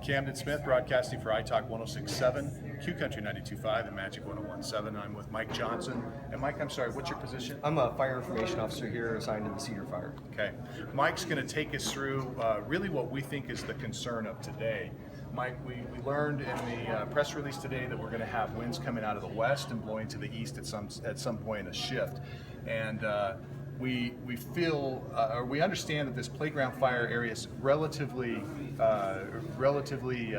Camden Smith broadcasting for iTalk 106.7, Q Country 92.5, and Magic 101.7. I'm with Mike Johnson. And Mike, I'm sorry, what's your position? I'm a fire information officer here assigned to the Cedar Fire. Okay. Mike's going to take us through really what we think is the concern of today. Mike, we learned in the press release today that we're going to have winds coming out of the west and blowing to the east at some point, a shift. And we feel, or we understand that this playground fire area is relatively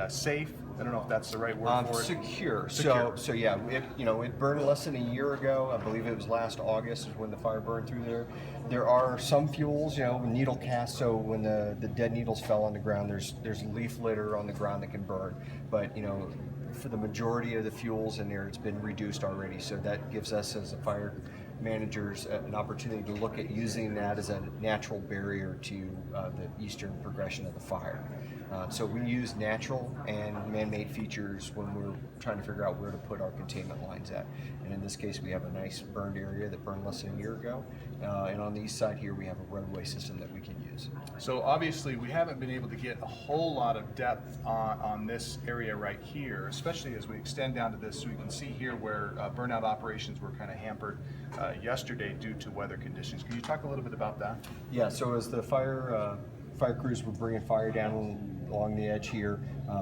safe. I don't know if that's the right word for it. Secure. Secure. So yeah, it burned less than a year ago. I believe it was last August is when the fire burned through there. There are some fuels, needle cast. So when the dead needles fell on the ground, there's leaf litter on the ground that can burn. But for the majority of the fuels in there, it's been reduced already. So that gives us as a fire managers an opportunity to look at using that as a natural barrier to the eastern progression of the fire. So we use natural and man-made features when we're trying to figure out where to put our containment lines at. And in this case, we have a nice burned area that burned less than a year ago. And on the east side here, we have a roadway system that we can use. So obviously, we haven't been able to get a whole lot of depth on this area right here, especially as we extend down to this. So we can see here where burnout operations were kind of hampered yesterday due to weather conditions. Can you talk a little bit about that? Yeah, so as the fire crews were bringing fire down along the edge here,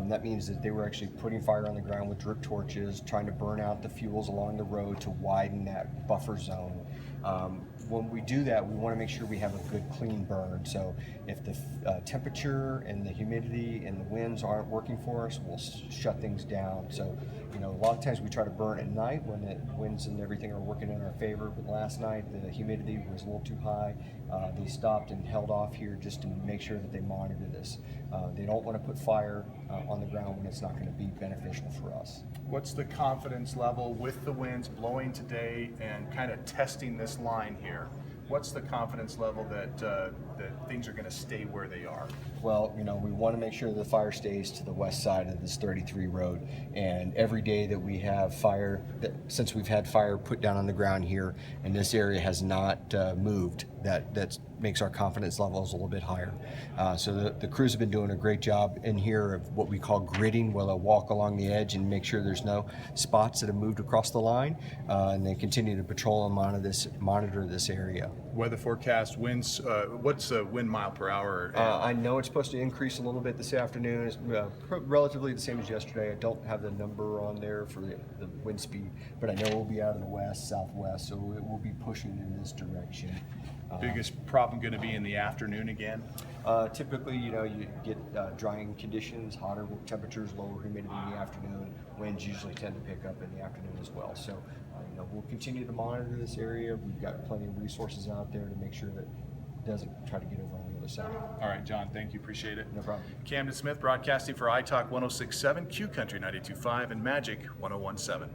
that means that they were actually putting fire on the ground with drip torches, trying to burn out the fuels along the road to widen that buffer zone. When we do that, we want to make sure we have a good clean burn. So if the temperature and the humidity and the winds aren't working for us, we'll shut things down. So a lot of times we try to burn at night when the winds and everything are working in our favor, but last night the humidity was a little too high. They stopped and held off here just to make sure that they monitor this. They don't want to put fire on the ground when it's not going to be beneficial for us. What's the confidence level with the winds blowing today and kind of testing this line here? What's the confidence level that things are going to stay where they are? Well, we want to make sure the fire stays to the west side of this 33 road. And every day that we have fire, since we've had fire put down on the ground here, and this area has not moved, that makes our confidence levels a little bit higher. So the crews have been doing a great job in here of what we call gridding, where they'll walk along the edge and make sure there's no spots that have moved across the line, and they continue to patrol and monitor this area. Weather forecast, winds, what's the wind mile per hour? I know it's supposed to increase a little bit this afternoon. It's relatively the same as yesterday. I don't have the number on there for the wind speed, but I know we'll be out of the west, southwest, so it will be pushing in this direction. Biggest problem going to be in the afternoon again? Typically, you get drying conditions, hotter temperatures, lower humidity in the afternoon. Winds usually tend to pick up in the afternoon as well. So, we'll continue to monitor this area. We've got plenty of resources out there to make sure that it doesn't try to get over on the other side. All right, John, thank you. Appreciate it. No problem. Camden Smith broadcasting for iTalk 106.7, Q Country 92.5, and Magic 101.7.